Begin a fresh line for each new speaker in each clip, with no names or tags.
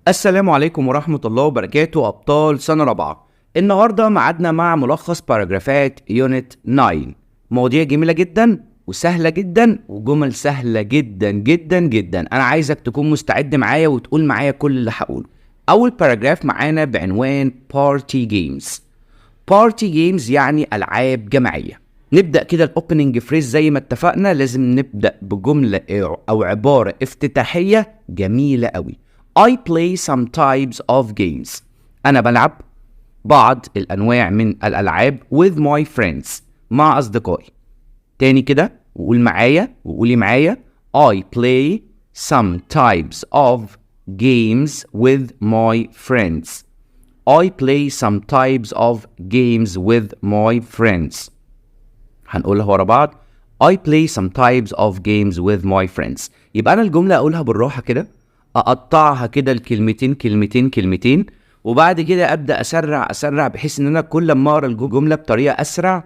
السلام عليكم ورحمة الله وبركاته أبطال سنة رابعة. النهاردة معادنا مع ملخص باراجرافات يونت 9. مواضيع جميلة جدا وسهلة جدا وجمل سهلة جدا جدا جدا. أنا عايزك تكون مستعد معايا وتقول معايا كل اللي هقوله. أول باراجراف معانا بعنوان Party Games. Party Games يعني ألعاب جماعية. نبدأ كده الأوبننج فريز زي ما اتفقنا، لازم نبدأ بجملة أو عبارة افتتاحية جميلة قوي. I play some types of games. أنا بلعب بعض الأنواع من الألعاب with my friends مع أصدقائي. تاني كده وقول معايا وقولي معايا I play some types of games with my friends. I play some types of games with my friends. هنقولها ورا بعض. I play some types of games with my friends. يبقى أنا الجملة أقولها بالراحة كده، أقطعها كده الكلمتين كلمتين، وبعد كده أبدأ أسرع بحيث إن أنا كل ما أقرأ الجملة بطريقة أسرع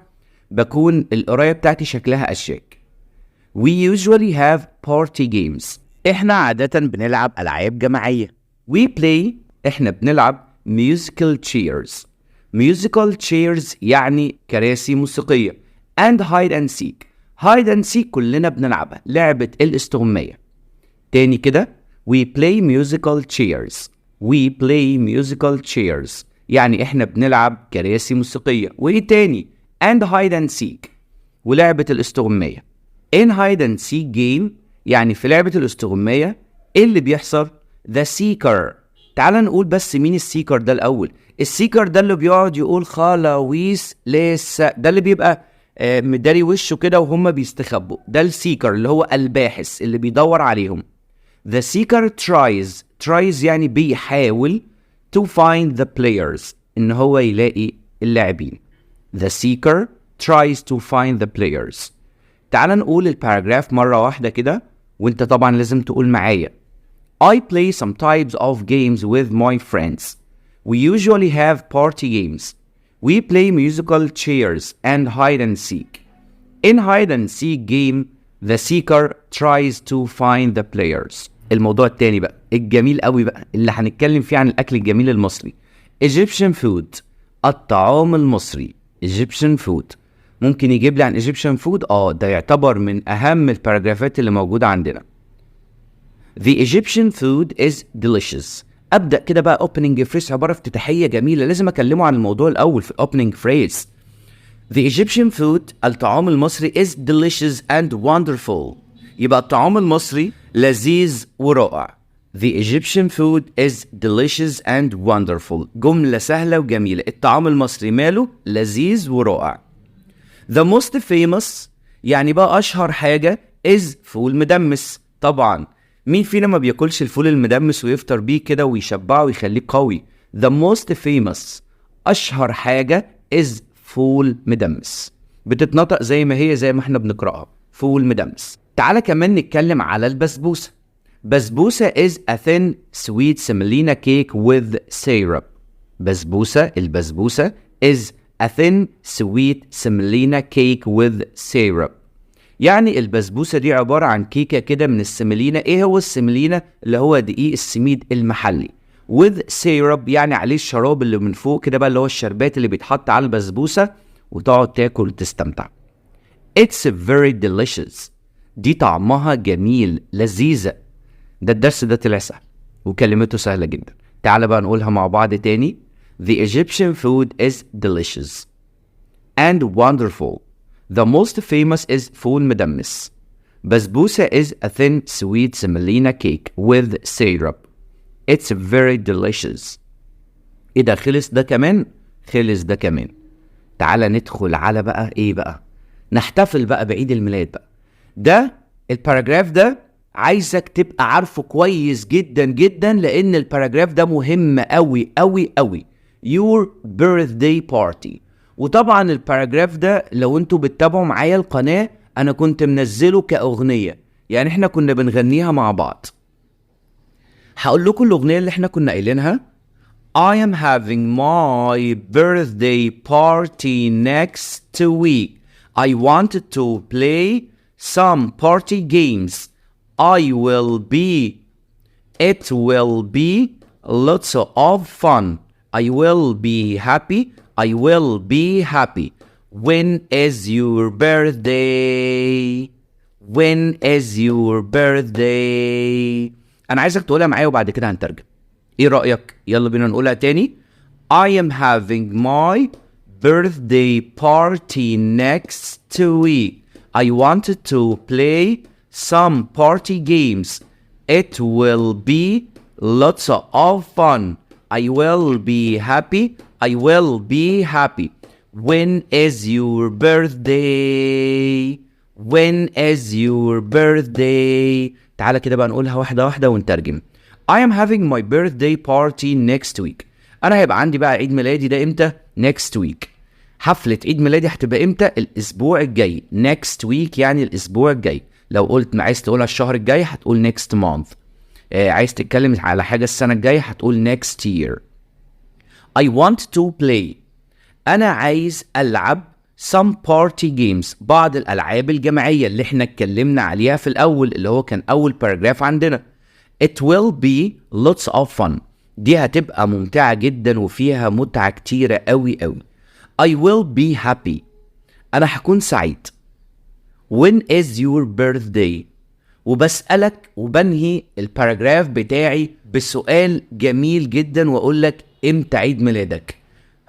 بكون القراية بتاعتي شكلها أشيك. We usually have party games. إحنا عادة بنلعب ألعاب جماعية. We play، إحنا بنلعب musical chairs. musical chairs يعني كراسي موسيقية. and hide and seek. hide and seek كلنا بنلعبها، لعبة الاستغماية. تاني كده we play musical chairs. we play musical chairs يعني احنا بنلعب كراسي موسيقية. وايه تاني؟ and hide and seek ولعبة الاستغماية. in hide and seek game يعني في لعبة الاستغماية ايه اللي بيحصل؟ the seeker. تعال نقول بس مين السيكر ده الأول. السيكر ده اللي بيقعد يقول خلاويص لسه، ده اللي بيبقى مداري وشه كده وهم بيستخبوا، ده السيكر اللي هو الباحث اللي بيدور عليهم. The seeker tries يعني بيحاول to find the players إن هو يلاقي اللاعبين. The seeker tries to find the players. تعال نقول الباراجراف مرة واحدة كده وانت طبعا لازم تقول معايا. I play some types of games with my friends. We usually have party games. We play musical chairs and hide and seek. In hide and seek game, the seeker tries to find the players. الموضوع التاني بقى الجميل قوي بقى اللي هنتكلم فيه عن الأكل الجميل المصري. Egyptian food، الطعام المصري. Egyptian food ممكن يجيب لي عن Egyptian food؟ ده يعتبر من أهم الباراجرافات اللي موجودة عندنا. The Egyptian food is delicious. أبدأ كده بقى opening phrase، عبارة افتتاحية جميلة، لازم أكلمه عن الموضوع الأول في opening phrase. The Egyptian food، الطعام المصري is delicious and wonderful. يبقى الطعام المصري لذيذ ورائع. The Egyptian food is delicious and wonderful. جملة سهلة وجميلة. الطعام المصري ماله؟ لذيذ ورائع. The most famous يعني بقى أشهر حاجة is فول مدمس. طبعا مين فينا ما بياكلش الفول المدمس ويفطر بيه كده ويشبعه ويخليه قوي؟ The most famous أشهر حاجة is فول مدمس. بتتنطق زي ما هي، زي ما احنا بنقرأها، فول مدمس. تعالى كمان نتكلم على البسبوسة. بسبوسة is a thin sweet semolina cake with syrup. البسبوسة is a thin sweet semolina cake with syrup. يعني البسبوسة دي عبارة عن كيكة كده من السملينا. ايه هو السملينا؟ اللي هو دقيق السميد المحلي. with syrup يعني عليه الشراب اللي من فوق كده بقى، اللي هو الشربات اللي بيتحط على البسبوسة وتقعد تاكل وتستمتع. It's very delicious. دي طعمها جميل، لذيذة. ده الدرس ده طلع سهل وكلمته سهلة جدا. تعال بقى نقولها مع بعض تاني. The Egyptian food is delicious and wonderful. The most famous is فول مدمس. بسبوسة is a thin sweet semolina cake with syrup. It's very delicious. ايه ده؟ خلص ده كمان؟ خلص ده كمان. تعال ندخل على بقى ايه بقى؟ نحتفل بقى بعيد الميلاد بقى. ده الباراجراف ده عايزك تبقى عارفه كويس جدا جدا، لان الباراجراف ده مهم قوي قوي قوي. Your birthday party. وطبعا الباراجراف ده لو انتوا بتتابعوا معايا القناة انا كنت منزله كأغنية، يعني احنا كنا بنغنيها مع بعض. هقول لكم الأغنية اللي احنا كنا قايلينها. I am having my birthday party next week. I wanted to play some party games. It will be lots of fun. I will be happy. I will be happy. When is your birthday? When is your birthday? أنا عايزك تقولها معايا وبعد كده هنترجم. إيه رأيك؟ يلا بينا نقولها تاني. I am having my birthday party next week. I wanted to play some party games. It will be lots of fun. I will be happy. I will be happy. When is your birthday? When is your birthday? تعالى كده بقى نقولها واحدة واحدة ونترجم. I am having my birthday party next week. أنا هيبقى عندي بقى عيد ميلادي ده إمتى؟ next week. حفلة عيد ميلادي هتبقى إمتى؟ الأسبوع الجاي. next week يعني الأسبوع الجاي. لو قلت عايز تقولها الشهر الجاي هتقول next month. عايز تتكلم على حاجة السنة الجاية هتقول next year. I want to play. أنا عايز ألعب some party games. بعض الألعاب الجماعية اللي احنا اتكلمنا عليها في الأول اللي هو كان أول باراجراف عندنا. It will be lots of fun. دي هتبقى ممتعة جدا وفيها متعة كتيرة قوي قوي. I will be happy. أنا هكون سعيد. When is your birthday? وبسألك وبنهي الباراجراف بتاعي بسؤال جميل جدا وأقول لك إمتى عيد ميلادك؟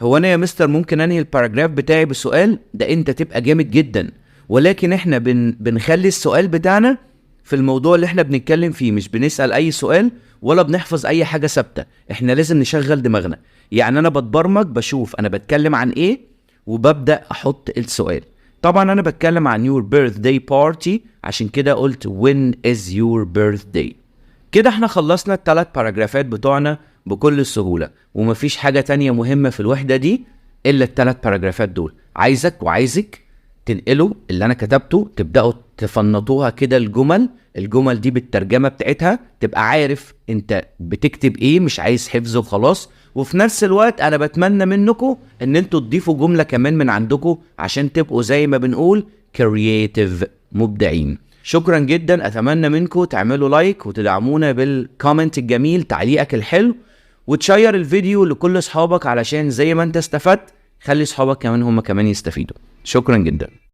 هو أنا يا مستر ممكن أنهي الباراجراف بتاعي بسؤال؟ ده أنت تبقى جامد جدا، ولكن إحنا بنخلي السؤال بتاعنا في الموضوع اللي إحنا بنتكلم فيه، مش بنسأل أي سؤال ولا بنحفظ أي حاجة ثابتة. إحنا لازم نشغل دماغنا. يعني أنا بتبرمج بشوف أنا بتكلم عن إيه وببدأ أحط السؤال. طبعا أنا بتكلم عن your birthday party عشان كده قلت when is your birthday. كده احنا خلصنا الثلاث باراجرافات بتوعنا بكل سهولة، ومفيش حاجة تانية مهمة في الوحدة دي إلا الثلاث باراجرافات دول. عايزك وعايزك تنقلوا اللي أنا كتبته، تبدأوا تفنطوها كده الجمل دي بالترجمة بتاعتها، تبقى عارف انت بتكتب ايه، مش عايز حفظ وخلاص. وفي نفس الوقت انا بتمنى منكم ان انتوا تضيفوا جملة كمان من عندكم عشان تبقوا زي ما بنقول creative، مبدعين. شكرا جدا، اتمنى منكم تعملوا لايك وتدعمونا بالكومنت الجميل، تعليقك الحلو، وتشير الفيديو لكل اصحابك علشان زي ما انت استفدت خلي اصحابك كمان هم كمان يستفيدوا. شكرا جدا.